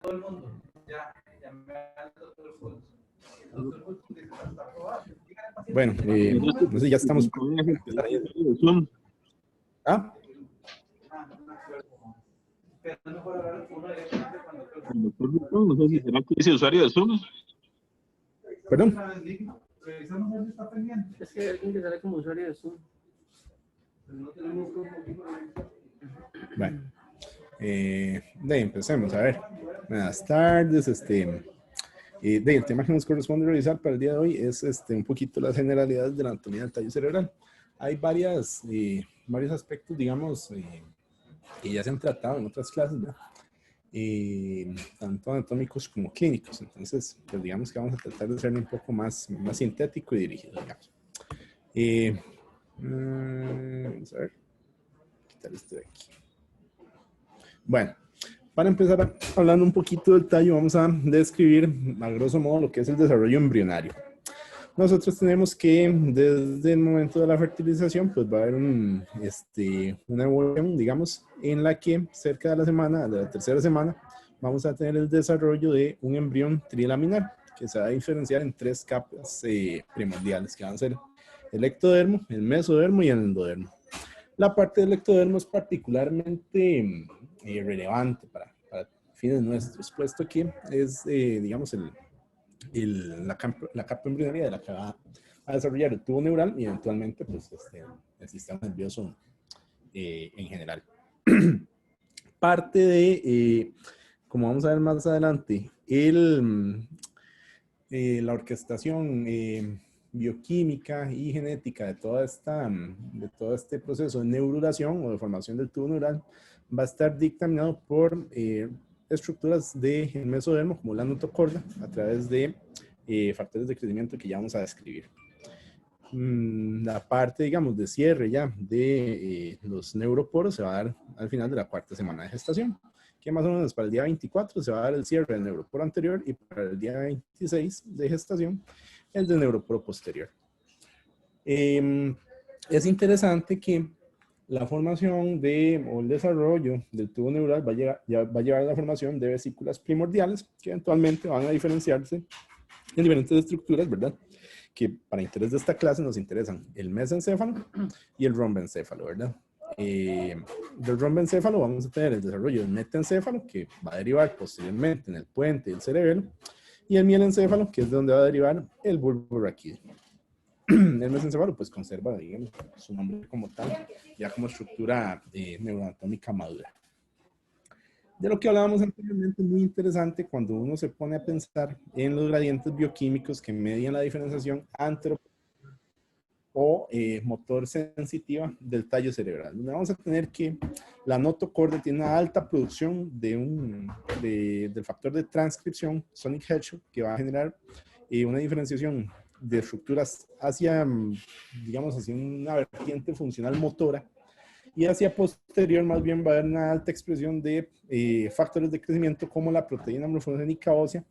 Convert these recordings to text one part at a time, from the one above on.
todo el mundo. Ya me da el doctor Fultz. El doctor Fultz dice, está aprobado. Bueno, no sé, ya estamos. ¿Ah? Pero es mejor hablar con uno directamente cuando... No sé si será que ese usuario de Zoom. ¿Perdón? Revisamos dónde está pendiente. Es que hay alguien que sale como usuario de Zoom. Pero no tenemos como... Bueno, empecemos, a ver. Buenas tardes, el tema que nos corresponde revisar para el día de hoy es un poquito las generalidades de la anatomía del tallo cerebral. Hay varios aspectos, digamos, que ya se han tratado en otras clases, ¿no? Tanto anatómicos como clínicos. Entonces, pues digamos que vamos a tratar de hacerlo un poco más sintético y dirigido, digamos. Vamos a ver. Quitar esto de aquí. Bueno, para empezar hablando un poquito del tallo, vamos a describir a grosso modo lo que es el desarrollo embrionario. Nosotros tenemos que desde el momento de la fertilización, pues va a haber una evolución, digamos, en la que cerca de la tercera semana, vamos a tener el desarrollo de un embrión trilaminar, que se va a diferenciar en tres capas primordiales, que van a ser el ectodermo, el mesodermo y el endodermo. La parte del ectodermo es particularmente relevante para fines nuestros, puesto que es, digamos, la capa embrionaria de la que va a desarrollar el tubo neural y eventualmente pues, el sistema nervioso en general. Parte de, como vamos a ver más adelante, la orquestación bioquímica y genética de todo este proceso de neurulación o de formación del tubo neural va a estar dictaminado por estructuras del mesodermo como la notocorda a través de factores de crecimiento que ya vamos a describir. La parte, digamos, de cierre ya de los neuroporos se va a dar al final de la cuarta semana de gestación, que más o menos para el día 24 se va a dar el cierre del neuroporo anterior y para el día 26 de gestación el del neuroporo posterior. Es interesante que la formación o el desarrollo del tubo neural va a llevar a la formación de vesículas primordiales que eventualmente van a diferenciarse en diferentes estructuras, ¿verdad? Que para interés de esta clase nos interesan el mesencéfalo y el rombencéfalo, ¿verdad? Del rombencéfalo vamos a tener el desarrollo del metencéfalo, que va a derivar posteriormente en el puente y el cerebelo, y el mielencéfalo, que es de donde va a derivar el bulbo raquídeo. El mesencéfalo pues conserva, digamos, su nombre como tal, ya como estructura neuroanatómica madura. De lo que hablábamos anteriormente, muy interesante cuando uno se pone a pensar en los gradientes bioquímicos que median la diferenciación o motor sensitiva del tallo cerebral. Donde vamos a tener que la notocorda tiene una alta producción del factor de transcripción, sonic Hedgehog, que va a generar una diferenciación de estructuras hacia, digamos, hacia una vertiente funcional motora, y hacia posterior más bien va a haber una alta expresión de factores de crecimiento como la proteína morfogénica ósea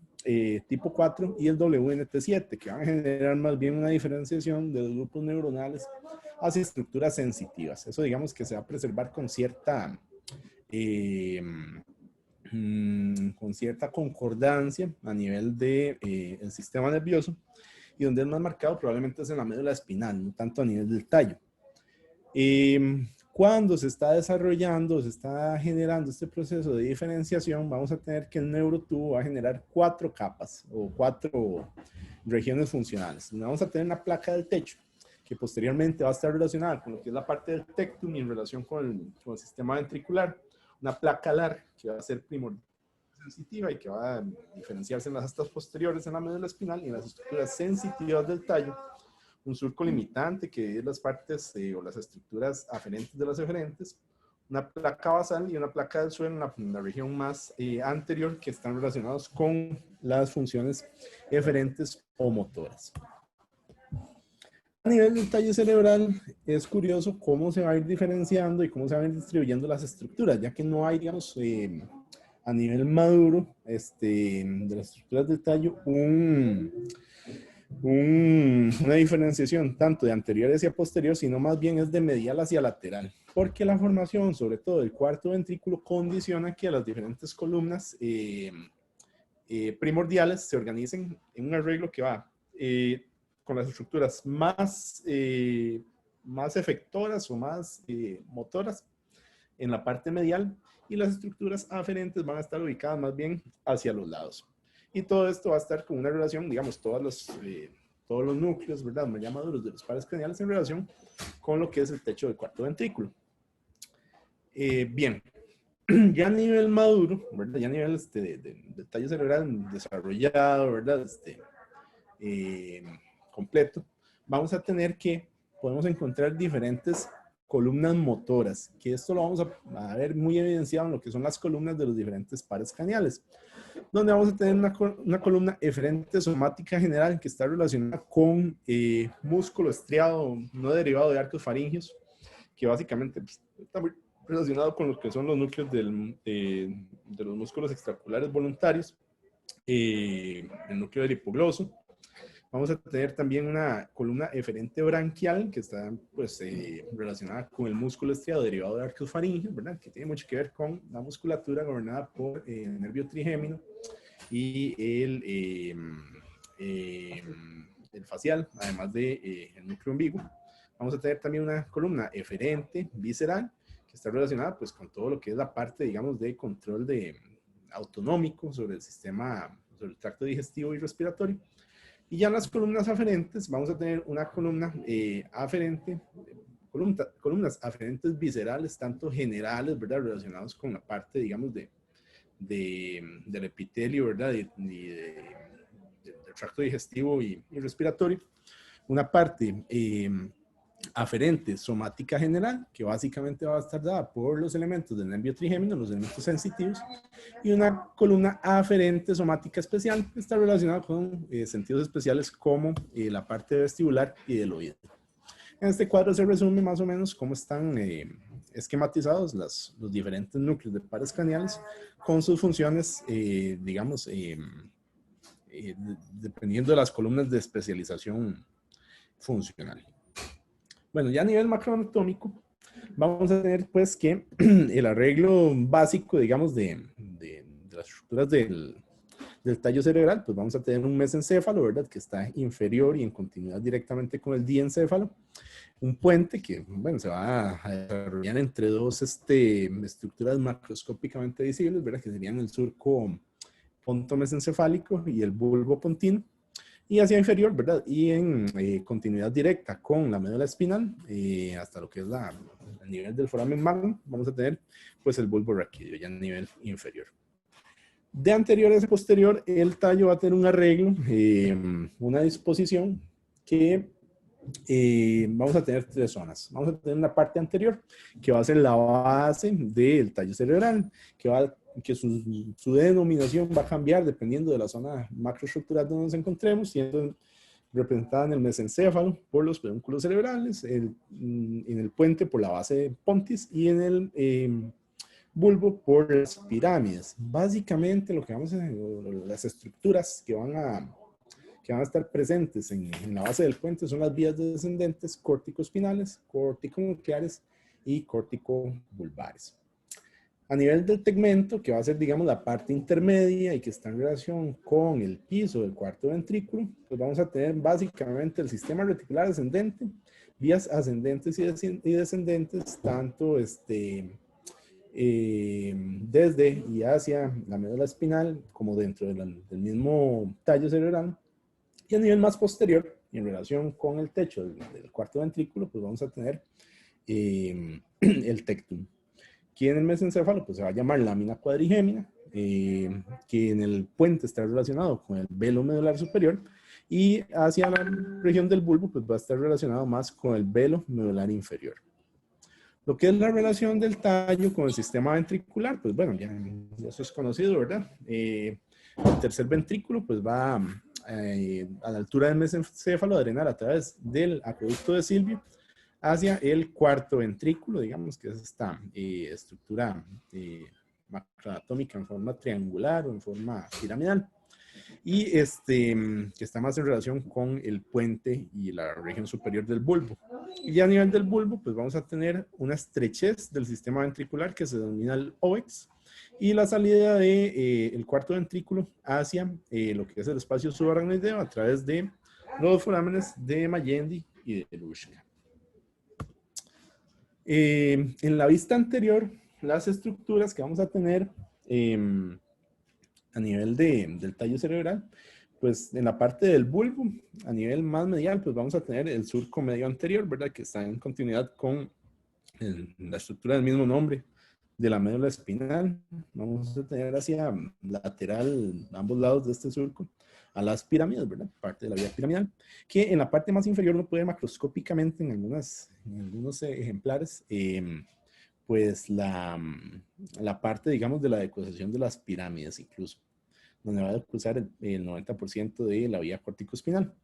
tipo 4 y el WNT7, que van a generar más bien una diferenciación de los grupos neuronales hacia estructuras sensitivas. Eso digamos que se va a preservar con cierta concordancia a nivel del sistema nervioso, y donde es más marcado probablemente es en la médula espinal, no tanto a nivel del tallo. Cuando se está desarrollando, se está generando este proceso de diferenciación, vamos a tener que el neurotubo va a generar 4 capas o 4 regiones funcionales. Vamos a tener una placa del techo que posteriormente va a estar relacionada con lo que es la parte del tectum y en relación con el sistema ventricular. Una placa alar que va a ser primordial sensitiva y que va a diferenciarse en las astas posteriores en la médula espinal y en las estructuras sensitivas del tallo. Un surco limitante, que es las partes o las estructuras aferentes de las eferentes, una placa basal y una placa del suelo en la región más anterior, que están relacionados con las funciones eferentes o motoras. A nivel del tallo cerebral, es curioso cómo se va a ir diferenciando y cómo se van a ir distribuyendo las estructuras, ya que no hay, digamos, a nivel maduro de las estructuras del tallo, una diferenciación tanto de anterior hacia posterior, sino más bien es de medial hacia lateral, porque la formación, sobre todo del cuarto ventrículo, condiciona que las diferentes columnas primordiales se organicen en un arreglo que va con las estructuras más efectoras o más motoras en la parte medial, y las estructuras aferentes van a estar ubicadas más bien hacia los lados. Y todo esto va a estar con una relación, digamos, todos los núcleos, ¿verdad?, más maduros de los pares craneales en relación con lo que es el techo del cuarto ventrículo. Bien, ya a nivel maduro, ¿verdad?, ya a nivel de tallo cerebral desarrollado, ¿verdad?, completo, vamos a tener que podemos encontrar diferentes columnas motoras, que esto lo vamos a ver muy evidenciado en lo que son las columnas de los diferentes pares craneales, donde vamos a tener una columna eferente somática general que está relacionada con músculo estriado no derivado de arcos faringeos, que básicamente pues, está muy relacionado con lo que son los núcleos de los músculos extraoculares voluntarios, el núcleo del hipogloso. Vamos a tener también una columna eferente branquial que está pues, relacionada con el músculo estriado derivado de arcos faringeos, ¿verdad?, que tiene mucho que ver con la musculatura gobernada por el nervio trigémino y el facial, además de el núcleo ambiguo. Vamos a tener también una columna eferente visceral que está relacionada pues, con todo lo que es la parte, digamos, de control autonómico sobre el sistema, sobre el tracto digestivo y respiratorio. Y ya en las columnas aferentes vamos a tener una columna aferente, columnas aferentes viscerales, tanto generales, ¿verdad?, relacionados con la parte, digamos, del epitelio, ¿verdad?, del tracto digestivo y respiratorio. Una parte aferente somática general, que básicamente va a estar dada por los elementos del nervio trigémino, los elementos sensitivos, y una columna aferente somática especial que está relacionada con sentidos especiales como la parte vestibular y del oído. En este cuadro se resume más o menos cómo están esquematizados los diferentes núcleos de pares craneales con sus funciones, digamos, dependiendo de las columnas de especialización funcional. Bueno, ya a nivel macroanatómico, vamos a tener pues que el arreglo básico, digamos, de las estructuras del tallo cerebral, pues vamos a tener un mesencéfalo, ¿verdad?, que está inferior y en continuidad directamente con el diencéfalo. Un puente que, bueno, se va a desarrollar entre dos estructuras macroscópicamente visibles, ¿verdad?, que serían el surco pontomesencefálico y el bulbo pontino. Y hacia inferior, ¿verdad?, y en continuidad directa con la médula espinal, hasta lo que es el nivel del foramen magnum, vamos a tener pues el bulbo raquídeo ya a nivel inferior. De anterior a posterior, el tallo va a tener un arreglo, una disposición que vamos a tener tres zonas. Vamos a tener una parte anterior, que va a ser la base del tallo cerebral, que su denominación va a cambiar dependiendo de la zona macroestructural donde nos encontremos, siendo representada en el mesencéfalo por los pedúnculos cerebrales, en el puente por la base pontis y en el bulbo por las pirámides. Básicamente lo que vamos a hacer, las estructuras que van a estar presentes en la base del puente son las vías descendentes córtico-espinales, córtico-nucleares y córtico-bulbares. A nivel del tegmento, que va a ser, digamos, la parte intermedia y que está en relación con el piso del cuarto ventrículo, pues vamos a tener básicamente el sistema reticular ascendente, vías ascendentes y descendentes, tanto desde y hacia la médula espinal, como dentro del mismo tallo cerebral. Y a nivel más posterior, en relación con el techo del cuarto ventrículo, pues vamos a tener el tectum, que en el mesencéfalo pues se va a llamar lámina cuadrigémina, que en el puente está relacionado con el velo medular superior, y hacia la región del bulbo pues va a estar relacionado más con el velo medular inferior. Lo que es la relación del tallo con el sistema ventricular, pues bueno, ya eso es conocido, ¿verdad? El tercer ventrículo pues va a la altura del mesencéfalo a drenar a través del acueducto de Silvio hacia el cuarto ventrículo, digamos que es esta estructura macroanatómica en forma triangular o en forma piramidal, y que está más en relación con el puente y la región superior del bulbo. Y ya a nivel del bulbo, pues vamos a tener una estrechez del sistema ventricular que se denomina el ovex, y la salida de el cuarto ventrículo hacia lo que es el espacio subaracnoideo a través de los forámenes de Magendie y de Luschka. En la vista anterior, las estructuras que vamos a tener a nivel del tallo cerebral, pues en la parte del bulbo, a nivel más medial, pues vamos a tener el surco medio anterior, ¿verdad? Que está en continuidad con la estructura del mismo nombre de la médula espinal. Vamos a tener hacia lateral, ambos lados de este surco, a las pirámides, ¿verdad? Parte de la vía piramidal, que en la parte más inferior uno puede macroscópicamente en algunos ejemplares, pues la parte, digamos, de la decusación de las pirámides incluso, donde va a cruzar el 90% de la vía corticoespinal.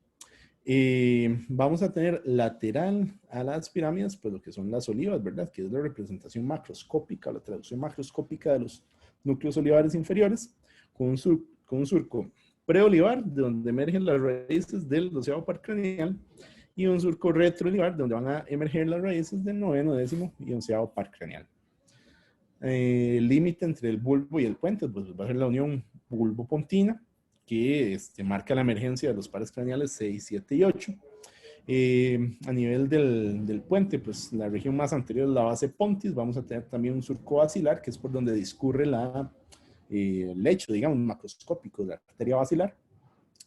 Vamos a tener lateral a las pirámides, pues lo que son las olivas, ¿verdad? Que es la representación macroscópica, la traducción macroscópica de los núcleos olivares inferiores, con un surco preolivar, de donde emergen las raíces del 12º par craneal, y un surco retroolivar, donde van a emerger las raíces del 9º, 10º y 11º par craneal. El límite entre el bulbo y el puente, pues va a ser la unión bulbo-pontina, que marca la emergencia de los pares craneales 6, 7 y 8. A nivel del puente, pues la región más anterior es la base pontis. Vamos a tener también un surco basilar, que es por donde discurre el lecho, digamos, macroscópico de la arteria basilar.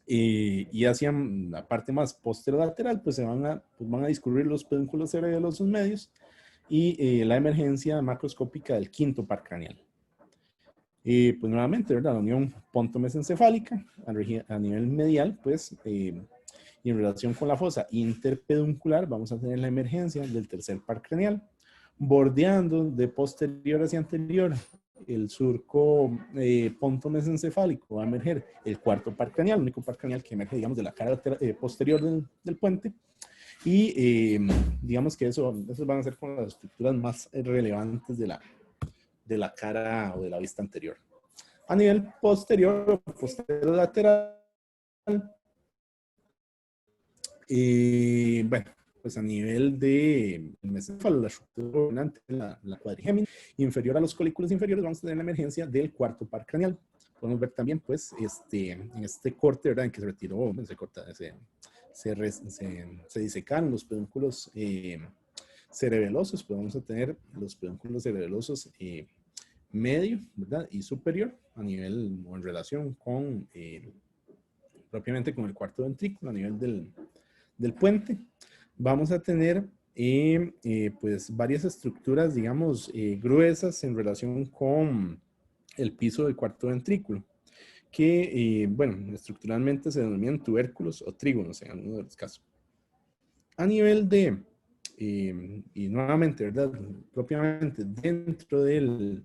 Y hacia la parte más posterolateral, pues van a discurrir los pedúnculos cerebelosos medios y la emergencia macroscópica del 5º par craneal. Pues nuevamente, ¿verdad? La unión pontomesencefálica a nivel medial, pues, y en relación con la fosa interpeduncular, vamos a tener la emergencia del 3er par craneal, bordeando de posterior hacia anterior el surco pontomesencefálico, va a emerger el 4º par craneal, el único par craneal que emerge, digamos, de la cara posterior del puente. Y digamos que esos van a ser con las estructuras más relevantes de la cara o de la vista anterior. A nivel posterior o posterolateral, bueno, pues a nivel de mesencéfalo, la estructura dominante, la cuadrigémina, inferior a los colículos inferiores, vamos a tener la emergencia del 4º par craneal. Podemos ver también, pues, en este corte, ¿verdad? En que se retiró, se disecaron los pedúnculos cerebelosos, pues vamos a tener los pedúnculos cerebelosos medio, ¿verdad? Y superior a nivel o en relación con propiamente con el 4º ventrículo a nivel del puente. Vamos a tener pues varias estructuras, digamos, gruesas en relación con el piso del 4º ventrículo, que, bueno, estructuralmente se denominan tubérculos o trígonos en algunos de los casos. A nivel de, y nuevamente, ¿verdad? Propiamente dentro del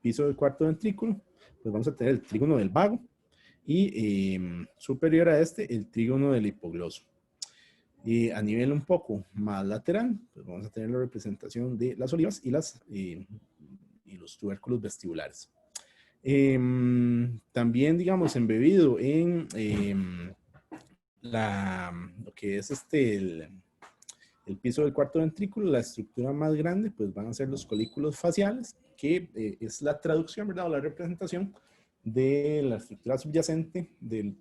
piso del 4º ventrículo, pues vamos a tener el trígono del vago y superior a este, el trígono del hipogloso. A nivel un poco más lateral, pues vamos a tener la representación de las olivas y los tubérculos vestibulares. También, digamos, embebido en lo que es el piso del 4º ventrículo, la estructura más grande, pues van a ser los colículos faciales, que es la traducción, ¿verdad? O la representación de la estructura subyacente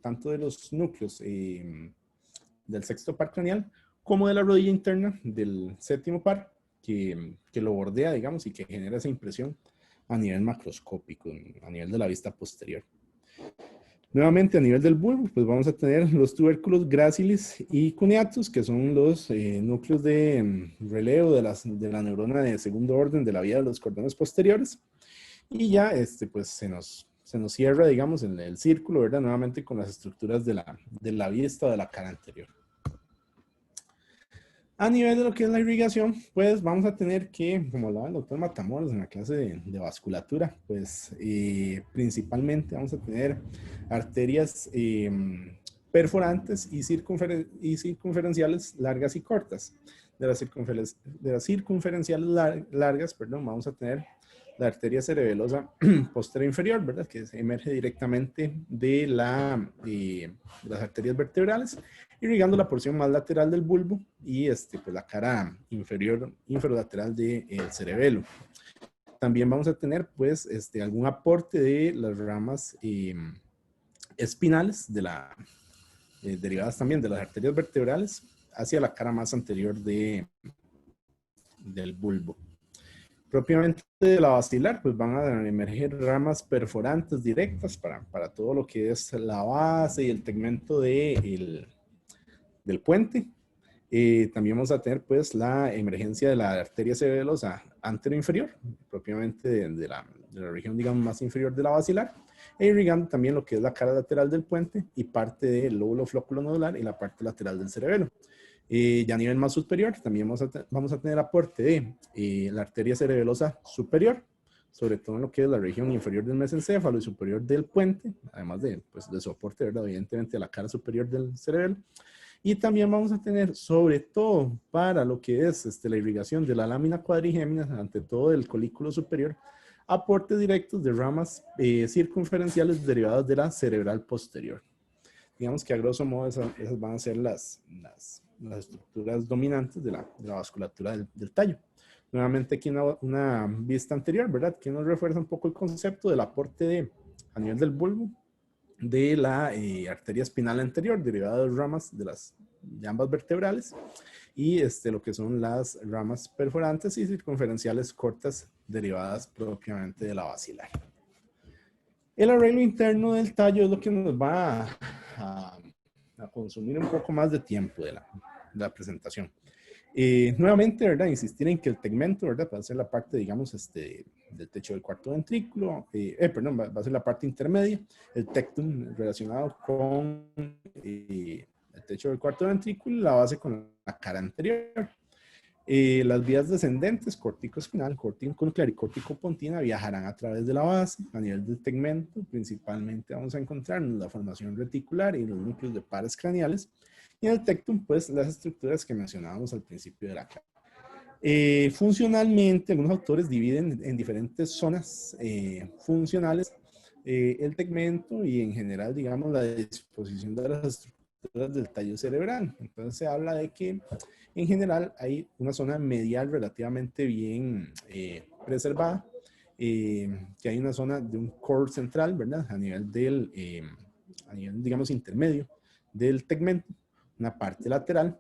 tanto de los núcleos del 6º par craneal, como de la rodilla interna del 7º par, que lo bordea, digamos, y que genera esa impresión a nivel macroscópico, a nivel de la vista posterior. Nuevamente, a nivel del bulbo, pues vamos a tener los tubérculos gracilis y cuneatus, que son los núcleos de relevo de la neurona de segundo orden de la vía de los cordones posteriores. Y ya, pues se nos cierra, digamos, en el círculo, ¿verdad? Nuevamente con las estructuras de la vista de la cara anterior. A nivel de lo que es la irrigación, pues vamos a tener que, como hablaba el doctor Matamoros en la clase de vasculatura, pues principalmente vamos a tener arterias perforantes y circunferenciales largas y cortas. De las circunferenciales largas, perdón, vamos a tener la arteria cerebelosa posterior inferior, ¿verdad? Que emerge directamente de las arterias vertebrales, irrigando la porción más lateral del bulbo y pues la cara inferolateral del cerebelo. También vamos a tener, pues, algún aporte de las ramas espinales, derivadas también de las arterias vertebrales, hacia la cara más anterior del bulbo. Propiamente de la basilar, pues van a emerger ramas perforantes directas para todo lo que es la base y el tegmento del puente. También vamos a tener pues la emergencia de la arteria cerebelosa anteroinferior, propiamente de la región, digamos, más inferior de la basilar, e irrigando también lo que es la cara lateral del puente y parte del lóbulo flóculo-nodular y la parte lateral del cerebelo. Ya a nivel más superior también vamos a tener aporte de la arteria cerebelosa superior, sobre todo en lo que es la región inferior del mesencéfalo y superior del puente, además de su aporte, ¿verdad?, evidentemente a la cara superior del cerebelo. Y también vamos a tener, sobre todo para lo que es la irrigación de la lámina cuadrigémina, ante todo el colículo superior, aportes directos de ramas circunferenciales derivadas de la cerebral posterior. Digamos que a grosso modo esas van a ser las estructuras dominantes de la vasculatura del tallo. Nuevamente aquí una vista anterior, ¿verdad?, que nos refuerza un poco el concepto del aporte a nivel del bulbo de la arteria espinal anterior, derivada de ramas de ambas vertebrales, y lo que son las ramas perforantes y circunferenciales cortas derivadas propiamente de la basilar. El arreglo interno del tallo es lo que nos va a consumir un poco más de tiempo de la presentación. Nuevamente, ¿verdad?, insistir en que el tegmento, ¿verdad?, va a ser la parte, digamos, del techo del cuarto ventrículo, perdón, va a ser la parte intermedia, el tectum relacionado con el techo del cuarto ventrículo y la base con la cara anterior. Las vías descendentes, corticoespinal, corticonuclear y corticopontina, viajarán a través de la base. A nivel del tegmento, principalmente vamos a encontrarnos la formación reticular y los núcleos de pares craneales. Y en el tectum, pues, las estructuras que mencionábamos al principio de la clase. Funcionalmente, algunos autores dividen en diferentes zonas funcionales el tegmento y en general, digamos, la disposición de las estructuras del tallo cerebral. Entonces se habla de que en general hay una zona medial relativamente bien preservada, que hay una zona de un core central, ¿verdad?, a nivel digamos, intermedio del tegmento, una parte lateral,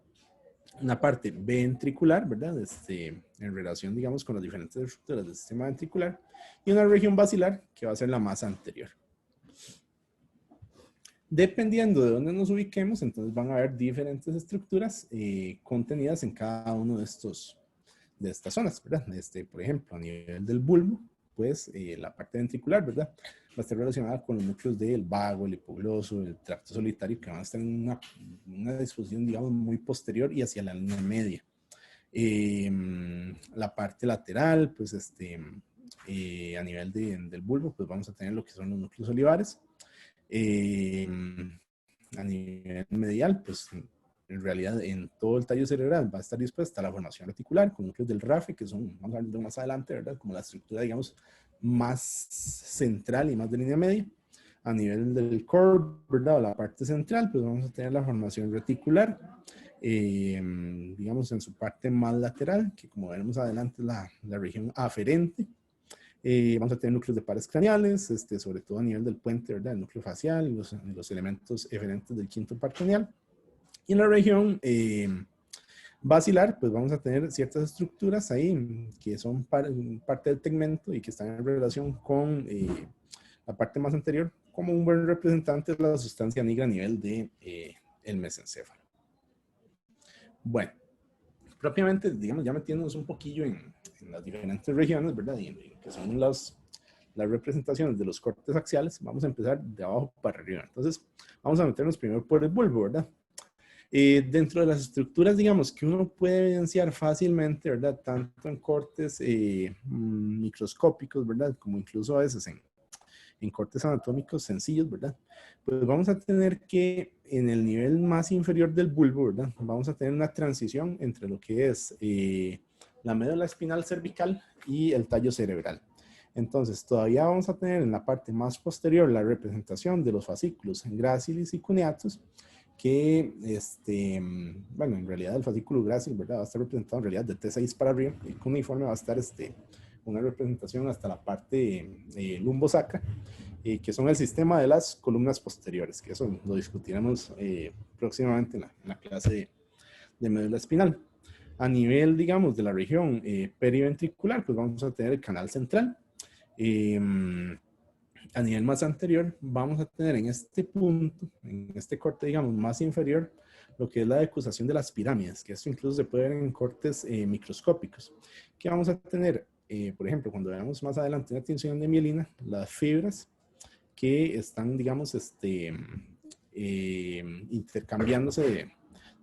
una parte ventricular, ¿verdad?, en relación, digamos, con las diferentes estructuras del sistema ventricular, y una región basilar que va a ser la más anterior. Dependiendo de dónde nos ubiquemos, entonces van a haber diferentes estructuras contenidas en cada uno de estas zonas, ¿verdad? Por ejemplo, a nivel del bulbo, pues la parte ventricular, ¿verdad?, va a estar relacionada con los núcleos del vago, el hipogloso, el tracto solitario, que van a estar en una disposición, digamos, muy posterior y hacia la línea media. La parte lateral, pues a nivel del bulbo, pues vamos a tener lo que son los núcleos olivares. A nivel medial, pues en realidad en todo el tallo cerebral va a estar dispuesta la formación reticular con núcleos del RAFE, que son, vamos a ver más adelante, ¿verdad?, como la estructura, digamos, más central y más de línea media. A nivel del core, ¿verdad?, o la parte central, pues vamos a tener la formación reticular, digamos, en su parte más lateral, que como veremos adelante es la región aferente. Vamos a tener núcleos de pares craneales, sobre todo a nivel del puente, ¿verdad?, el núcleo facial, los elementos eferentes del quinto par craneal. Y en la región basilar, pues vamos a tener ciertas estructuras ahí que son parte del tegmento y que están en relación con la parte más anterior, como un buen representante de la sustancia nigra a nivel del mesencéfalo. Bueno, propiamente, digamos, ya metiéndonos un poquillo en las diferentes regiones, ¿verdad?, y que son las representaciones de los cortes axiales, vamos a empezar de abajo para arriba. Entonces, vamos a meternos primero por el bulbo, ¿verdad? Dentro de las estructuras, digamos, que uno puede evidenciar fácilmente, ¿verdad?, tanto en cortes microscópicos, ¿verdad?, como incluso a veces en cortes anatómicos sencillos, ¿verdad?, pues vamos a tener que en el nivel más inferior del bulbo, ¿verdad?, vamos a tener una transición entre lo que es la médula espinal cervical y el tallo cerebral. Entonces, todavía vamos a tener en la parte más posterior la representación de los fascículos gracilis y cuneatus, que, bueno, en realidad el fascículo grácil, ¿verdad?, va a estar representado en realidad de T6 para arriba, y el cuneiforme va a estar una representación hasta la parte lumbosacra, que son el sistema de las columnas posteriores, que eso lo discutiremos próximamente en la clase de médula espinal. A nivel, digamos, de la región periventricular, pues vamos a tener el canal central. A nivel más anterior, vamos a tener en este punto, en este corte, digamos, más inferior, lo que es la decusación de las pirámides, que esto incluso se puede ver en cortes microscópicos, que vamos a tener, por ejemplo, cuando veamos más adelante una tinción de mielina, las fibras que están, digamos, intercambiándose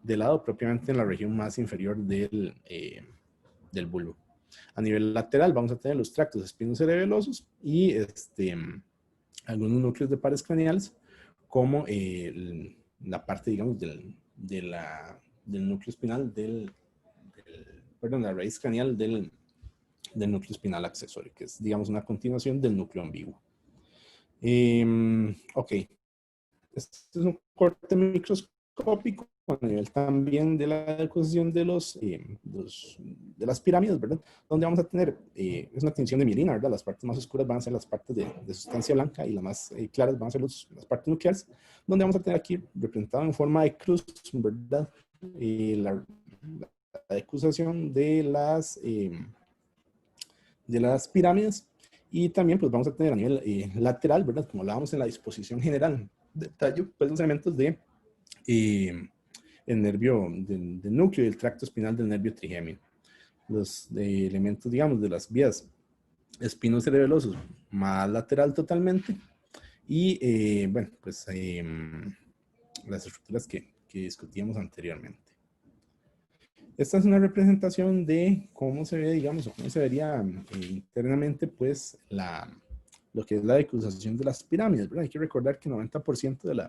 de lado propiamente en la región más inferior del bulbo. A nivel lateral vamos a tener los tractos espinocerebelosos y algunos núcleos de pares craneales, como la parte, digamos, del núcleo espinal perdón, la raíz craneal del núcleo espinal accesorio, que es, digamos, una continuación del núcleo ambiguo. Ok. Este es un corte microscópico a nivel también de la decusación de las pirámides, ¿verdad? Donde vamos a tener, es una tinción de mielina, ¿verdad? Las partes más oscuras van a ser las partes de sustancia blanca y las más claras van a ser las partes nucleares, donde vamos a tener aquí representado en forma de cruz, ¿verdad? La decusación de las pirámides. Y también pues vamos a tener a nivel lateral, ¿verdad? Como hablábamos en la disposición general de tallo, pues los elementos de el nervio del núcleo y el tracto espinal del nervio trigémino. Los elementos, digamos, de las vías espinocerebelosos más lateral totalmente. Y bueno, pues las estructuras que discutíamos anteriormente. Esta es una representación de cómo se ve, digamos, o cómo se vería internamente, pues, lo que es la decusación de las pirámides, ¿verdad? Hay que recordar que 90% del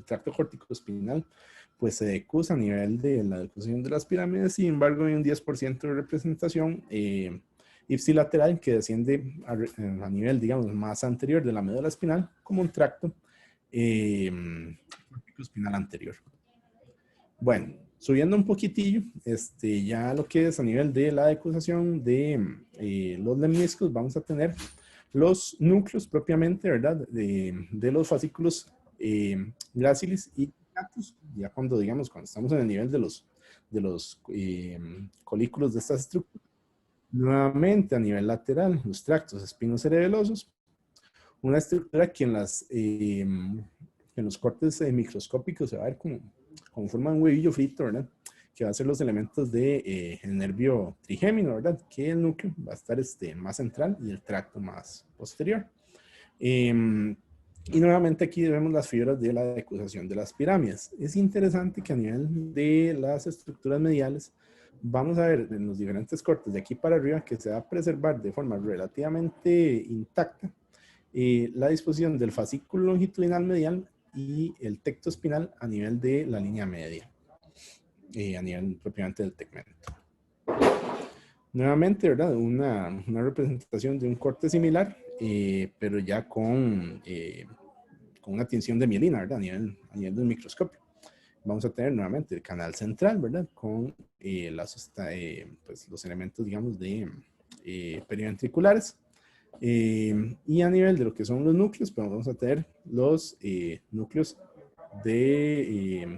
tracto corticoespinal, pues, se decusa a nivel de la decusación de las pirámides. Sin embargo, hay un 10% de representación ipsilateral que desciende a nivel, digamos, más anterior de la médula espinal, como un tracto corticoespinal anterior. Bueno, subiendo un poquitillo, ya lo que es a nivel de la decusación de los lemniscos, vamos a tener los núcleos propiamente, ¿verdad? De los fascículos gracilis y cuniatus. Ya cuando, digamos, cuando estamos en el nivel de los colículos de estas estructuras. Nuevamente, a nivel lateral, los tractos espinocerebelosos. Una estructura que en los cortes microscópicos se va a ver como forma de un huevillo frito, ¿verdad? Que va a ser los elementos del nervio trigémino, ¿verdad? Que el núcleo va a estar más central y el tracto más posterior. Y nuevamente aquí vemos las fibras de la decusación de las pirámides. Es interesante que a nivel de las estructuras mediales vamos a ver en los diferentes cortes de aquí para arriba que se va a preservar de forma relativamente intacta la disposición del fascículo longitudinal medial y el tecto espinal a nivel de la línea media, a nivel propiamente del tegmento. Nuevamente, ¿verdad? Una representación de un corte similar, pero ya con una tinción de mielina, ¿verdad? A nivel del microscopio. Vamos a tener nuevamente el canal central, ¿verdad? Con pues, los elementos, digamos, de periventriculares. Y a nivel de lo que son los núcleos, pues vamos a tener los núcleos de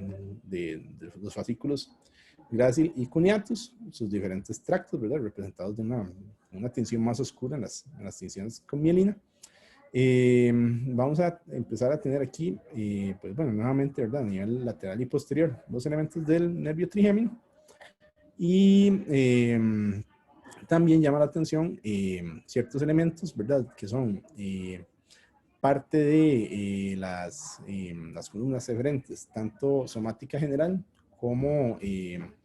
los fascículos grácil y cuniatus, sus diferentes tractos, ¿verdad? Representados de una tinción más oscura en las tinciones con mielina. Vamos a empezar a tener aquí, pues bueno, nuevamente, ¿verdad? A nivel lateral y posterior, los elementos del nervio trigémino. Y también llama la atención ciertos elementos, ¿verdad? Que son parte de las columnas eferentes, tanto somática general como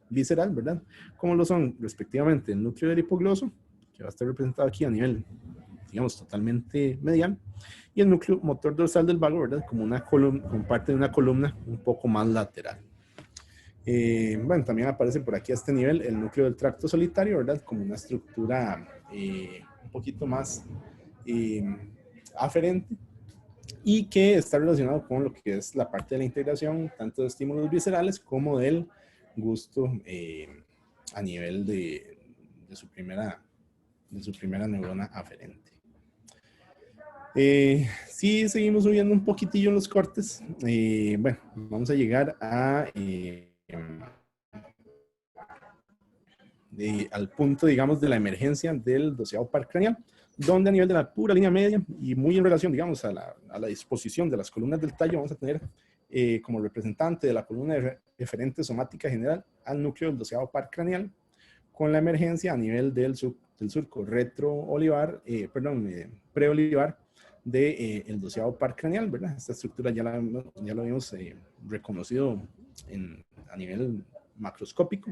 visceral, ¿verdad? Como lo son respectivamente el núcleo del hipogloso, que va a estar representado aquí a nivel, digamos, totalmente medial, y el núcleo motor dorsal del vago, ¿verdad? Como una columna, como parte de una columna un poco más lateral. Bueno, también aparece por aquí a este nivel el núcleo del tracto solitario, ¿verdad? Como una estructura un poquito más aferente y que está relacionado con lo que es la parte de la integración, tanto de estímulos viscerales como del gusto a nivel de su primera de su primera neurona aferente. Sí, seguimos subiendo un poquitillo los cortes. Bueno, vamos a llegar a al punto, digamos, de la emergencia del 12º par craneal, donde a nivel de la pura línea media y muy en relación, digamos, a la disposición de las columnas del tallo, vamos a tener como representante de la columna eferente somática general al núcleo del 12º par craneal, con la emergencia a nivel del surco retroolivar, preolivar del 12º par craneal, ¿verdad? Esta estructura ya lo habíamos reconocido a nivel macroscópico.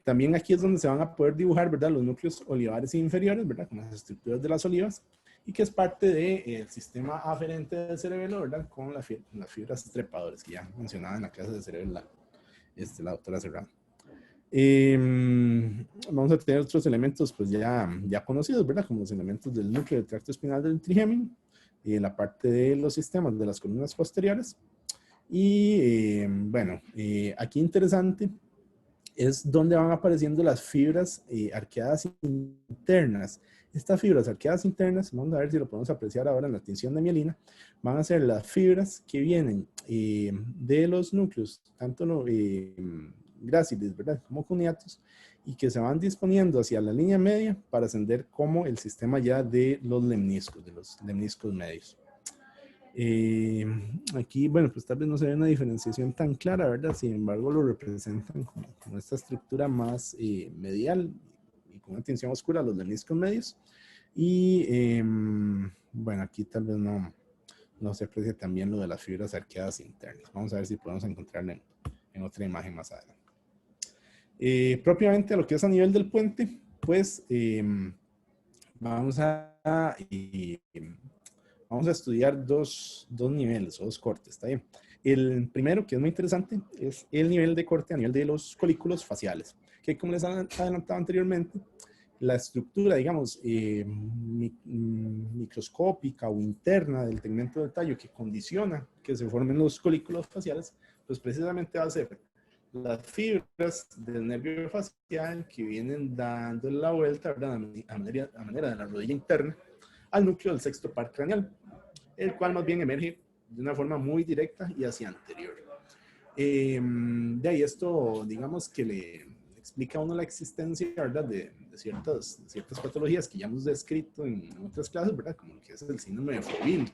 También aquí es donde se van a poder dibujar, ¿verdad?, los núcleos olivares inferiores, ¿verdad?, con las estructuras de las olivas, y que es parte del sistema aferente del cerebelo, ¿verdad?, con las fibras trepadoras que ya mencionaba en la clase de cerebro la doctora Serrano. Vamos a tener otros elementos pues ya conocidos, ¿verdad?, como los elementos del núcleo del tracto espinal del trigémino, la parte de los sistemas de las columnas posteriores. Y bueno, aquí interesante es donde van apareciendo las fibras arqueadas internas. Estas fibras arqueadas internas, vamos a ver si lo podemos apreciar ahora en la tinción de mielina, van a ser las fibras que vienen de los núcleos, tanto gráciles, ¿verdad?, como cuneatos, y que se van disponiendo hacia la línea media para ascender como el sistema ya de los lemniscos medios. Aquí, bueno, pues tal vez no se ve una diferenciación tan clara, ¿verdad? Sin embargo, lo representan como esta estructura más medial y con una tinción oscura, los lemniscos medios. Y bueno, aquí tal vez no se aprecia también lo de las fibras arqueadas internas. Vamos a ver si podemos encontrarla en otra imagen más adelante. Propiamente a lo que es a nivel del puente, pues vamos a estudiar dos niveles o dos cortes, ¿está bien? El primero, que es muy interesante, es el nivel de corte a nivel de los colículos faciales, que como les adelantaba anteriormente, la estructura, digamos, microscópica o interna del tegmento del tallo que condiciona que se formen los colículos faciales, pues precisamente va a ser las fibras del nervio facial que vienen dando la vuelta, ¿verdad?, a manera de la rodilla interna al núcleo del sexto par craneal, el cual más bien emerge de una forma muy directa y hacia anterior. De ahí esto, digamos que le explica a uno la existencia, ¿verdad?, de ciertas patologías que ya hemos descrito en otras clases, ¿verdad?, como lo que es el síndrome de Foville,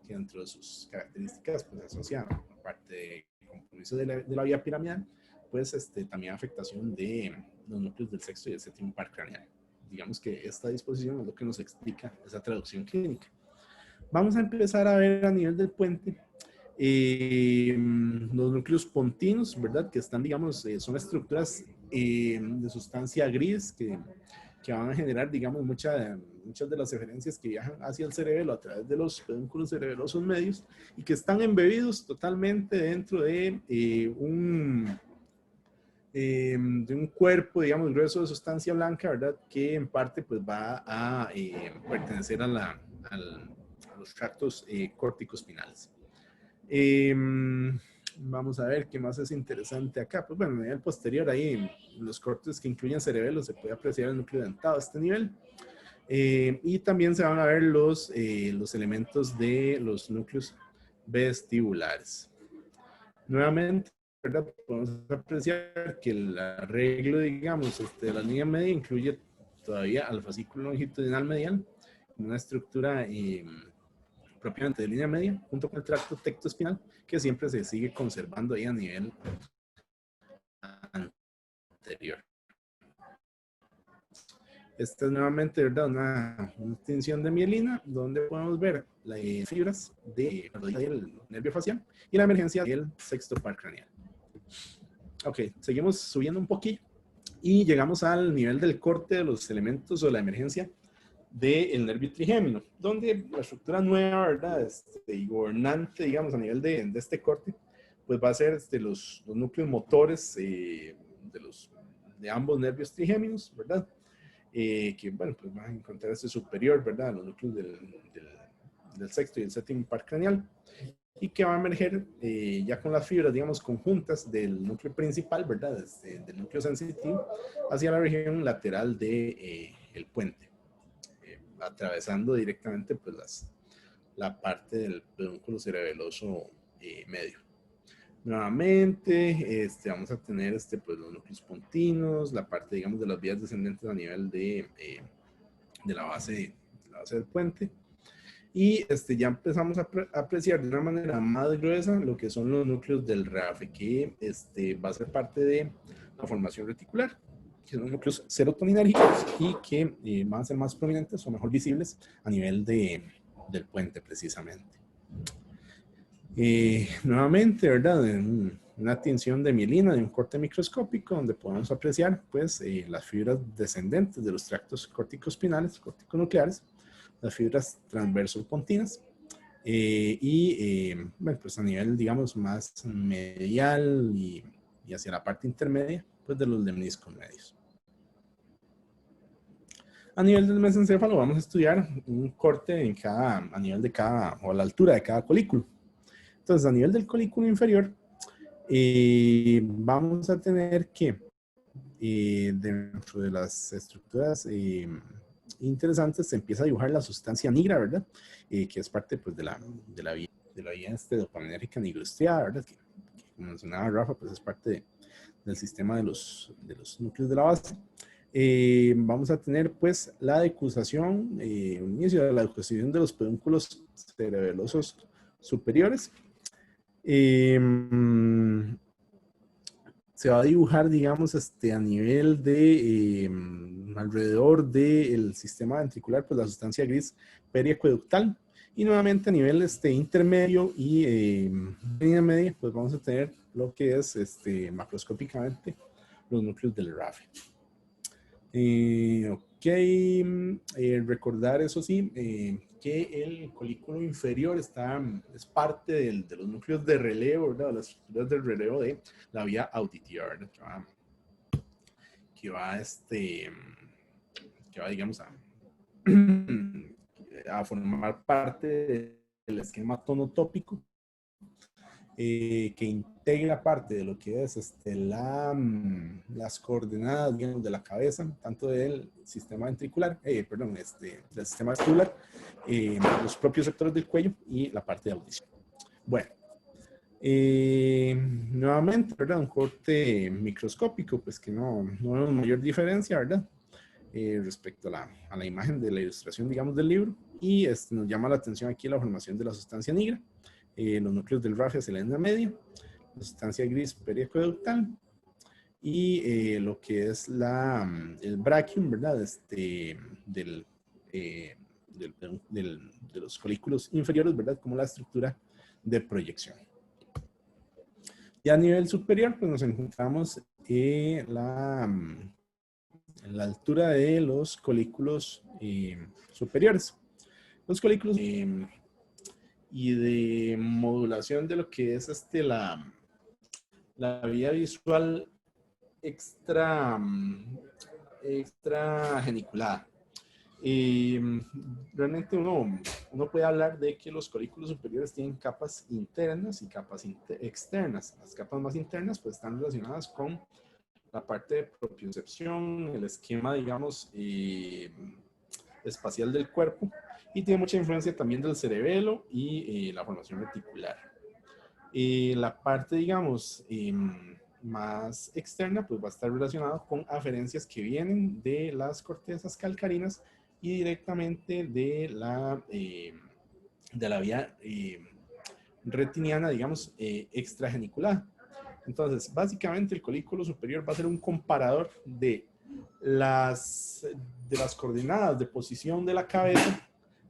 que dentro de sus características pues asocia, aparte de compromiso de la vía piramidal, pues también afectación de los núcleos del sexto y del séptimo par craneal. Digamos que esta disposición es lo que nos explica esa traducción clínica. Vamos a empezar a ver a nivel del puente los núcleos pontinos, ¿verdad? Que están, digamos, son estructuras de sustancia gris que van a generar, digamos, muchas de las eferencias que viajan hacia el cerebelo a través de los pedúnculos cerebelosos medios y que están embebidos totalmente dentro de un cuerpo, digamos, grueso de sustancia blanca, ¿verdad?, que en parte pues va a pertenecer a los tractos corticoespinales. Vamos a ver qué más es interesante acá. Pues bueno, a nivel posterior, ahí en los cortes que incluyen cerebelo se puede apreciar el núcleo dentado a este nivel. Y también se van a ver los elementos de los núcleos vestibulares. Nuevamente, ¿verdad?, podemos apreciar que el arreglo, digamos, de la línea media incluye todavía al fascículo longitudinal medial, una estructura propiamente de línea media, junto con el tracto tectoespinal, que siempre se sigue conservando ahí a nivel anterior. Esta es nuevamente, ¿verdad?, una tinción de mielina, donde podemos ver las fibras del nervio facial y la emergencia del sexto par craneal. Ok, seguimos subiendo un poquito y llegamos al nivel del corte de los elementos o la emergencia del nervio trigémino, donde la estructura nueva, ¿verdad?, y gobernante, digamos, a nivel de este corte, pues va a ser los núcleos motores de ambos nervios trigéminos, ¿verdad? Que, bueno, pues van a encontrar superior, ¿verdad?, a los núcleos del sexto y el séptimo par craneal, y que va a emerger ya con las fibras, digamos, conjuntas del núcleo principal, ¿verdad?, del núcleo sensitivo, hacia la región lateral de el puente, atravesando directamente pues, la parte del pedúnculo cerebeloso medio. Nuevamente, vamos a tener pues, los núcleos pontinos, la parte, digamos, de las vías descendentes a nivel de la base del puente. Y ya empezamos a apreciar de una manera más gruesa lo que son los núcleos del RAFE, que va a ser parte de la formación reticular, que son núcleos serotoninérgicos y que van a ser más prominentes o mejor visibles a nivel del puente precisamente. Nuevamente, ¿verdad? Una tinción de mielina de un corte microscópico donde podemos apreciar pues, las fibras descendentes de los tractos córtico-espinales, córtico-nucleares, las fibras transverso-pontinas bueno, pues a nivel, digamos, más medial y hacia la parte intermedia pues, de los lemniscos medios. A nivel del mesencéfalo vamos a estudiar un corte a nivel de cada, o a la altura de cada colículo. Entonces, a nivel del colículo inferior, vamos a tener que, dentro de las estructuras interesantes, se empieza a dibujar la sustancia nigra, ¿verdad? Que es parte pues, de la vía dopaminérgica nigrostriada, ¿verdad? Que, como mencionaba Rafa, pues es parte del sistema de los núcleos de la base. Vamos a tener pues la decusación, un inicio de la decusación de los pedúnculos cerebelosos superiores. Se va a dibujar, digamos, a nivel de alrededor del sistema ventricular, pues la sustancia gris periacueductal. Y nuevamente a nivel intermedio y línea media, pues vamos a tener lo que es macroscópicamente los núcleos del RAFE. Recordar eso sí, que el colículo inferior es parte de los núcleos de relevo, ¿verdad? Las estructuras del relevo de la vía auditiva, ¿verdad? Que va, digamos, a formar parte del esquema tonotópico, que integra parte de lo que es las coordenadas, digamos, de la cabeza, tanto del sistema ventricular, del sistema vestibular, los propios sectores del cuello y la parte de audición. Bueno, nuevamente, ¿verdad? Un corte microscópico, pues que no vemos mayor diferencia, ¿verdad? Respecto a la imagen de la ilustración, digamos, del libro. Y nos llama la atención aquí la formación de la sustancia negra. Los núcleos del RAFE hacia la línea media, la sustancia gris periacueductal y lo que es el brachium, ¿verdad? De los colículos inferiores, ¿verdad? Como la estructura de proyección. Y a nivel superior, pues nos encontramos en la altura de los colículos superiores. Los colículos y de modulación de lo que es la vía visual extra geniculada. Realmente uno puede hablar de que los colículos superiores tienen capas internas y capas externas. Las capas más internas pues están relacionadas con la parte de propiocepción, el esquema, digamos, espacial del cuerpo, y tiene mucha influencia también del cerebelo y la formación reticular. La parte, digamos, más externa, pues va a estar relacionada con aferencias que vienen de las cortezas calcarinas y directamente de la vía retiniana, digamos, extragenicular. Entonces, básicamente el colículo superior va a ser un comparador de las coordenadas de posición de la cabeza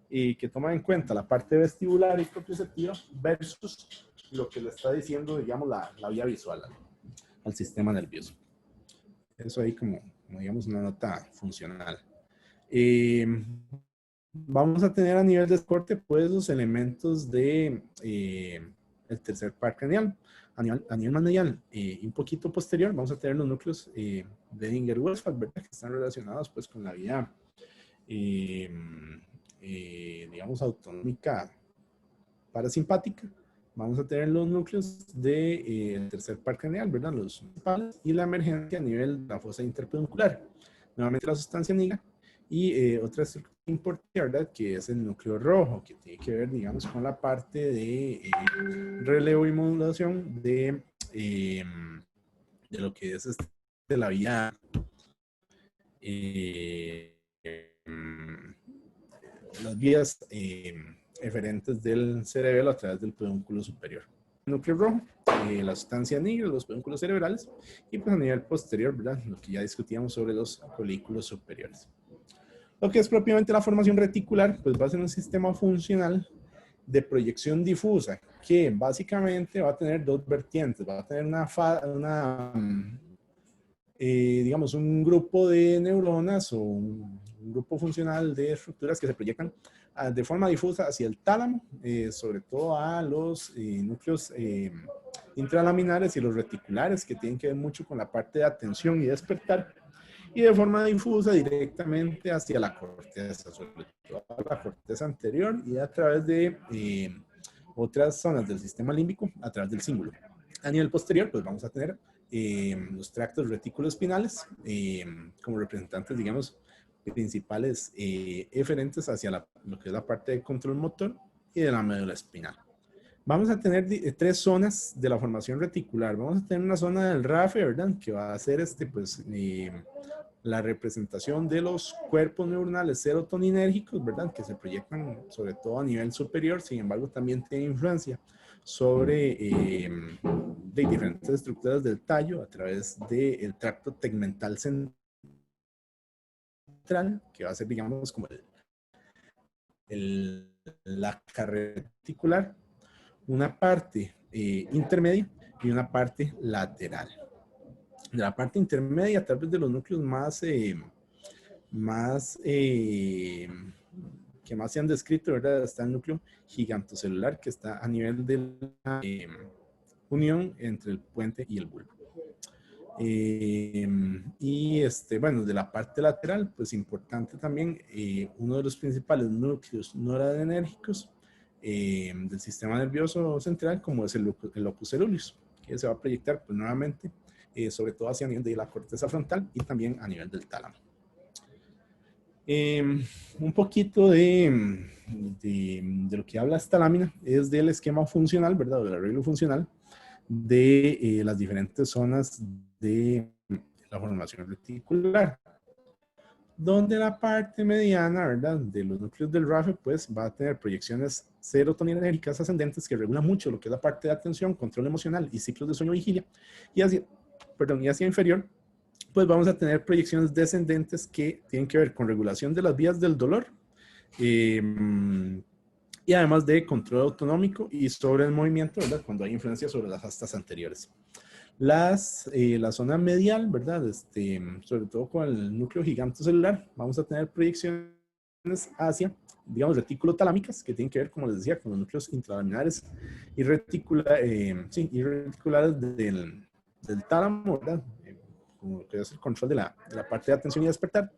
que toma en cuenta la parte vestibular y propioceptiva versus lo que le está diciendo, digamos, la vía visual al sistema nervioso. Eso ahí como digamos, una nota funcional. Vamos a tener a nivel de corte, pues, los elementos de el tercer par craneal. A nivel más medial y un poquito posterior, vamos a tener los núcleos de Edinger-Westphal, ¿verdad? Que están relacionados, pues, con la vía, digamos, autonómica parasimpática. Vamos a tener los núcleos del tercer par craneal, ¿verdad? Los principales, y la emergencia a nivel de la fosa interpeduncular. Nuevamente la sustancia negra Y otra estructura importante, ¿verdad? Que es el núcleo rojo, que tiene que ver, digamos, con la parte de relevo y modulación de lo que es la vía las vías eferentes del cerebelo a través del pedúnculo superior. El núcleo rojo, la sustancia negra, los pedúnculos cerebrales, y pues a nivel posterior, ¿verdad? Lo que ya discutíamos sobre los colículos superiores. Lo que es propiamente la formación reticular, pues va a ser un sistema funcional de proyección difusa que básicamente va a tener dos vertientes. Va a tener digamos, un grupo de neuronas o un grupo funcional de estructuras que se proyectan de forma difusa hacia el tálamo, sobre todo a los núcleos intralaminares y los reticulares, que tienen que ver mucho con la parte de atención y despertar, y de forma difusa directamente hacia la corteza, sobre todo a la corteza anterior y a través de otras zonas del sistema límbico, a través del cíngulo. A nivel posterior, pues vamos a tener los tractos reticuloespinales como representantes, digamos, principales eferentes hacia lo que es la parte de control motor y de la médula espinal. Vamos a tener tres zonas de la formación reticular. Vamos a tener una zona del RAFE, ¿verdad? Que va a ser la representación de los cuerpos neuronales serotoninérgicos, ¿verdad? Que se proyectan sobre todo a nivel superior, sin embargo también tiene influencia sobre de diferentes estructuras del tallo a través del tracto tegmental central, que va a ser, digamos, como la carrera reticular, una parte intermedia y una parte lateral. De la parte intermedia, tal vez de los núcleos que más se han descrito, ¿verdad? Está el núcleo gigantocelular, que está a nivel de la unión entre el puente y el bulbo. Y bueno, de la parte lateral, pues importante también, uno de los principales núcleos noradrenérgicos del sistema nervioso central, como es el locus coeruleus, que se va a proyectar pues nuevamente sobre todo hacia nivel de la corteza frontal y también a nivel del tálamo. Un poquito de lo que habla esta lámina es del esquema funcional, ¿verdad? Del arreglo funcional de las diferentes zonas de la formación reticular, donde la parte mediana, ¿verdad?, de los núcleos del RAFE, pues va a tener proyecciones serotoninérgicas ascendentes que regulan mucho lo que es la parte de atención, control emocional y ciclos de sueño-vigilia, y hacia inferior, pues vamos a tener proyecciones descendentes que tienen que ver con regulación de las vías del dolor, y además de control autonómico y sobre el movimiento, ¿verdad?, cuando hay influencia sobre las astas anteriores. La zona medial, ¿verdad?, sobre todo con el núcleo gigantocelular, vamos a tener proyecciones hacia, digamos, retículo-talámicas, que tienen que ver, como les decía, con los núcleos intralaminares y reticulares del tálamo, ¿verdad?, como que es el control de la parte de atención y despertar.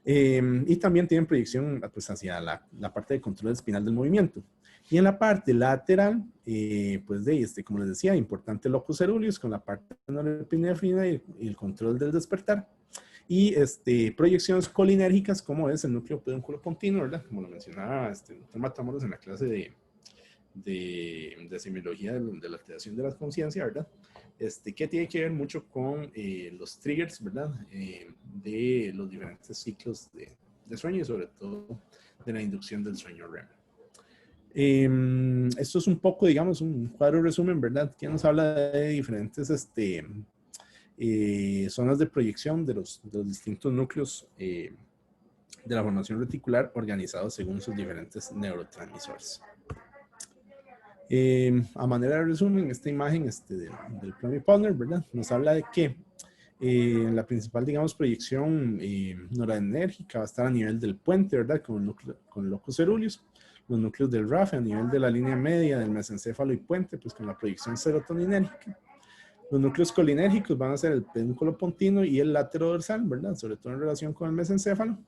Y también tienen proyección pues, hacia la parte de control espinal del movimiento. Y en la parte lateral, pues como les decía, importante locus coeruleus con la parte de norepinefrina y el control del despertar. Y proyecciones colinérgicas como es el núcleo pedúnculo pontino, ¿verdad? Como lo mencionaba el doctor Matamoros en la clase de semiología de la alteración de la conciencia, ¿verdad? Que tiene que ver mucho con los triggers, ¿verdad? De los diferentes ciclos de sueño y sobre todo de la inducción del sueño REM. Esto es un poco, digamos, un cuadro resumen, ¿verdad? Que nos habla de diferentes zonas de proyección de los distintos núcleos de la formación reticular organizados según sus diferentes neurotransmisores. A manera de resumen, esta imagen del Plummy Partner, ¿verdad?, nos habla de que la principal, digamos, proyección noradrenérgica va a estar a nivel del puente, ¿verdad?, con el locus coeruleus, los núcleos del RAFE a nivel de la línea media del mesencéfalo y puente, pues con la proyección serotoninérgica. Los núcleos colinérgicos van a ser el pedúnculo pontino y el laterodorsal, ¿verdad?, sobre todo en relación con el mesencéfalo.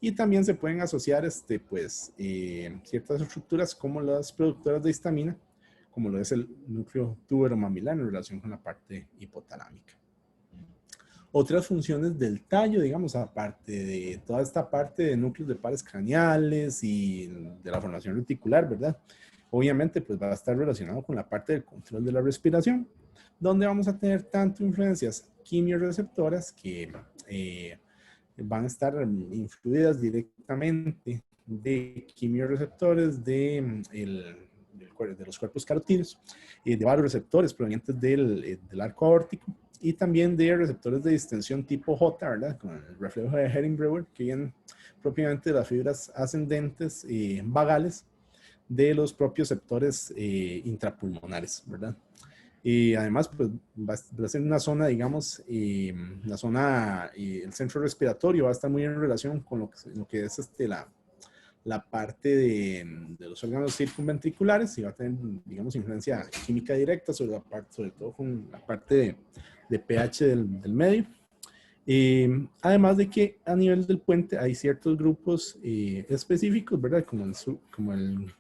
Y también se pueden asociar ciertas estructuras como las productoras de histamina, como lo es el núcleo tuberomamilar en relación con la parte hipotalámica. otras funciones del tallo, digamos, aparte de toda esta parte de núcleos de pares craneales y de la formación reticular, ¿verdad? Obviamente, pues va a estar relacionado con la parte del control de la respiración, donde vamos a tener tanto influencias quimiorreceptoras que van a estar influidas directamente de quimiorreceptores de los cuerpos carotídeos, de varios receptores provenientes del arco aórtico y también de receptores de distensión tipo J, ¿verdad? Con el reflejo de Hering-Breuer, que vienen propiamente de las fibras ascendentes vagales de los propios receptores intrapulmonares, ¿verdad? Y además, pues va a ser una zona, digamos, la zona, el centro respiratorio va a estar muy en relación con lo que es la parte de los órganos circunventriculares y va a tener, digamos, influencia química directa sobre la parte, sobre todo con la parte de pH del medio. Además de que a nivel del puente hay ciertos grupos específicos, ¿verdad? Como el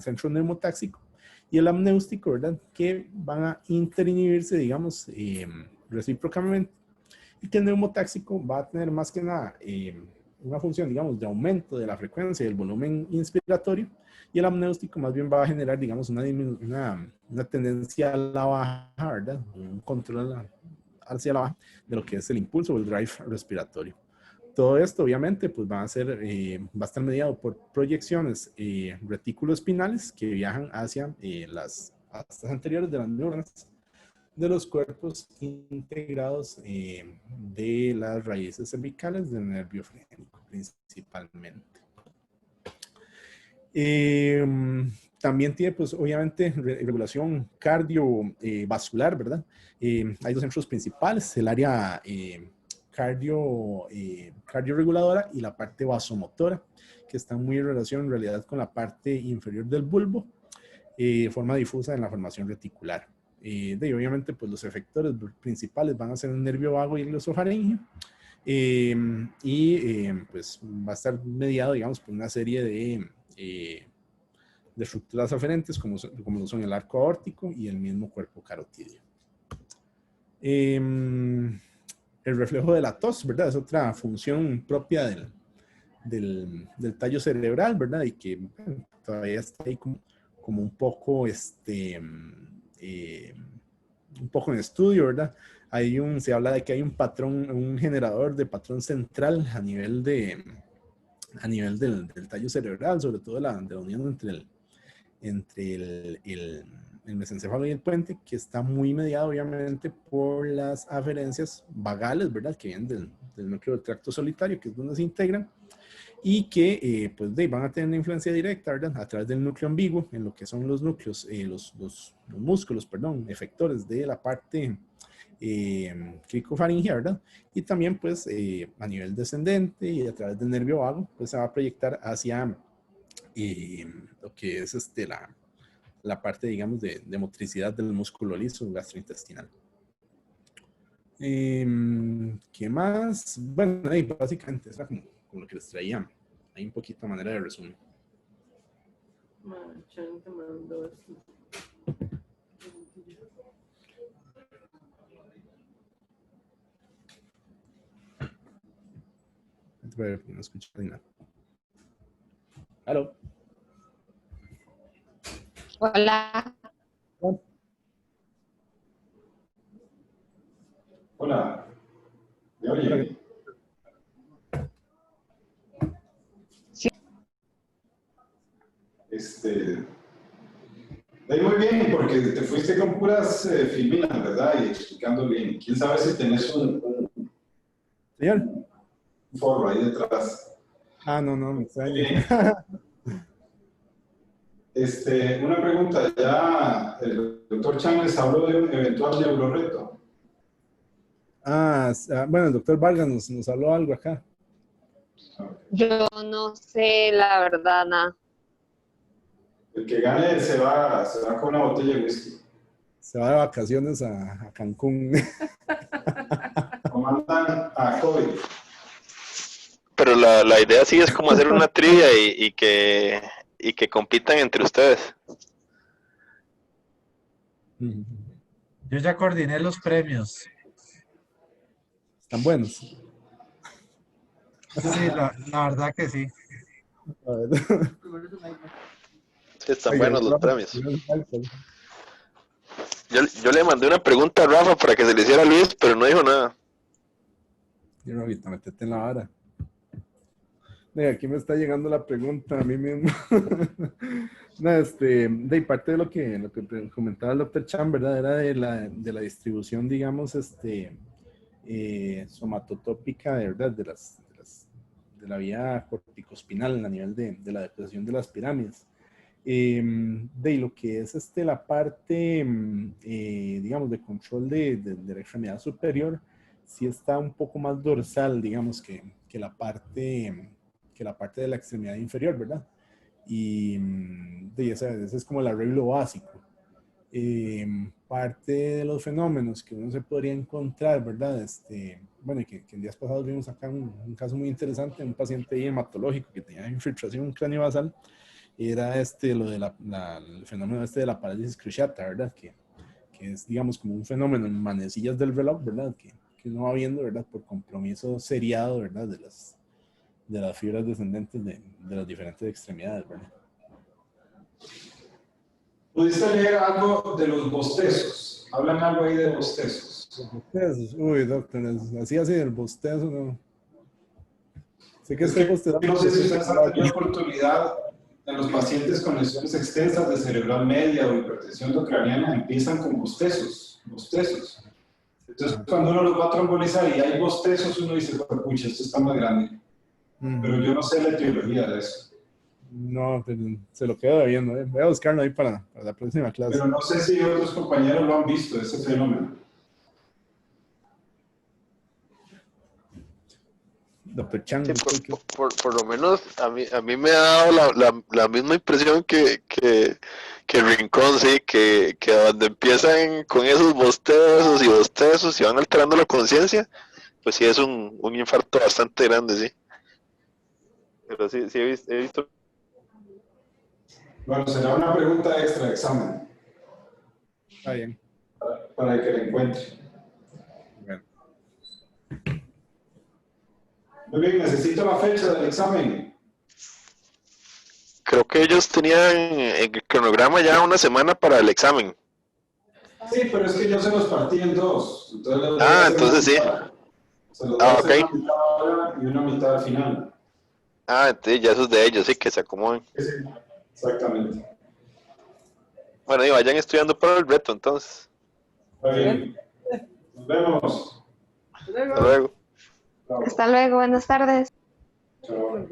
centro neumotáxico y el amnéustico, ¿verdad? Que van a interinhibirse, digamos, recíprocamente. Y que el neumotáxico va a tener más que nada una función, digamos, de aumento de la frecuencia y el volumen inspiratorio. Y el amnéustico más bien va a generar, digamos, una tendencia a la baja, ¿verdad? Un control hacia la baja de lo que es el impulso o el drive respiratorio. Todo esto, obviamente, pues va a estar mediado por proyecciones retículoespinales que viajan hacia las astas anteriores de las neuronas de los cuerpos integrados de las raíces cervicales del nervio frénico, principalmente. También tiene, pues, obviamente, regulación cardiovascular, ¿verdad? Hay dos centros principales, el área cardiorreguladora y la parte vasomotora, que están muy en relación, en realidad, con la parte inferior del bulbo, de forma difusa en la formación reticular. Y obviamente, pues, los efectores principales van a ser el nervio vago y el glosofaringeo. Pues va a estar mediado, digamos, por una serie de estructuras aferentes como lo son el arco aórtico y el mismo cuerpo carotídeo. El reflejo de la tos, ¿verdad? Es otra función propia del tallo cerebral, ¿verdad? Y que todavía está ahí como un poco, un poco en estudio, ¿verdad? Se habla de que hay un patrón, un generador de patrón central a nivel del tallo cerebral, sobre todo de la unión entre el mesencéfalo y el puente, que está muy mediado obviamente por las aferencias vagales, ¿verdad? Que vienen del núcleo del tracto solitario, que es donde se integran, y que pues van a tener una influencia directa, ¿verdad? A través del núcleo ambiguo, en lo que son los núcleos, los músculos, perdón, efectores de la parte cricofaringea, ¿verdad? Y también, pues, a nivel descendente y a través del nervio vago, pues se va a proyectar hacia lo que es la parte, digamos, de motricidad del músculo liso gastrointestinal. ¿Qué más? Bueno, ahí básicamente era como lo que les traía. Hay un poquito de manera de resumen. Chan te mandó esto. No escucho nada. ¿Aló? Hola. Hola. ¿Me oye? Sí. Muy bien, porque te fuiste con puras filminas, ¿verdad? Y explicando bien. ¿Quién sabe si tenés un Señor. foro ahí detrás? No, me extraña. Una pregunta. Ya el doctor Chan les habló de un eventual neuroreto. Bueno, el doctor Vargas nos habló algo acá. Yo no sé la verdad nada. El que gane se va con una botella de whisky. Se va de vacaciones a Cancún. Lo mandan a COVID. Pero la idea sí es como hacer una trivia y que compitan entre ustedes. Yo ya coordiné los premios. ¿Están buenos? Sí, la verdad que sí. A ver. Sí, están Oiga, buenos los Rafa, premios. ¿tienes algo? Yo le mandé una pregunta a Rafa para que se le hiciera a Luis, pero no dijo nada. Yo, Rafita, metete en la vara. Mira, aquí me está llegando la pregunta a mí mismo. No, de parte de lo que comentaba el doctor Chan, ¿verdad? Era de la distribución, digamos, somatotópica, ¿verdad? De la vía corticospinal a nivel de la depresión de las pirámides. De lo que es la parte, digamos, de control de la extremidad superior, sí está un poco más dorsal, digamos, que la parte de la extremidad inferior, ¿verdad? Y ese es como el arreglo básico. Parte de los fenómenos que uno se podría encontrar, ¿verdad? Bueno, que en días pasados vimos acá un caso muy interesante, un paciente hematológico que tenía infiltración craneobasal, era lo de el fenómeno de la parálisis cruciata, ¿verdad? Que es, digamos, como un fenómeno en manecillas del reloj, ¿verdad? Que uno va viendo, ¿verdad? Por compromiso seriado, ¿verdad? De las fibras descendentes de las diferentes extremidades, ¿verdad? ¿Pudiste leer algo de los bostezos? Hablan algo ahí de bostezos. Bostezos, uy, doctor, así el bostezo, no. Sé que Es estoy que bostezando. no sé si ustedes han tenido oportunidad en los pacientes con lesiones extensas de cerebral media o hipertensión endocraniana, empiezan con bostezos. Entonces, cuando uno los va a trombolizar y hay bostezos, uno dice, pucha, esto está más grande. Pero yo no sé la etiología de eso. No, pero se lo quedo viendo. Voy a buscarlo ahí para la próxima clase. Pero no sé si otros compañeros lo han visto, ese fenómeno. Doctor Chan. Sí, por lo menos a mí me ha dado la misma impresión que Rincón, sí, que donde empiezan con esos bostezos y van alterando la conciencia, pues sí es un infarto bastante grande, sí. Pero sí he visto. Bueno, será una pregunta extra de examen. Está bien. Para que la encuentre. Bueno. Muy bien, necesito la fecha del examen. Creo que ellos tenían en el cronograma ya una semana para el examen. Sí, pero es que yo se los partí en dos. Entonces Entonces sí. Se los voy a hacer Ok. una mitad ahora y una mitad al final. Entonces ya esos de ellos, sí, que se acomoden. Sí, exactamente. Bueno, y vayan estudiando para el reto, entonces. Está bien. Nos vemos. Hasta luego. Chao. Hasta luego, buenas tardes. Chao.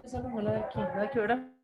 Esa no es la de aquí, nada que ver.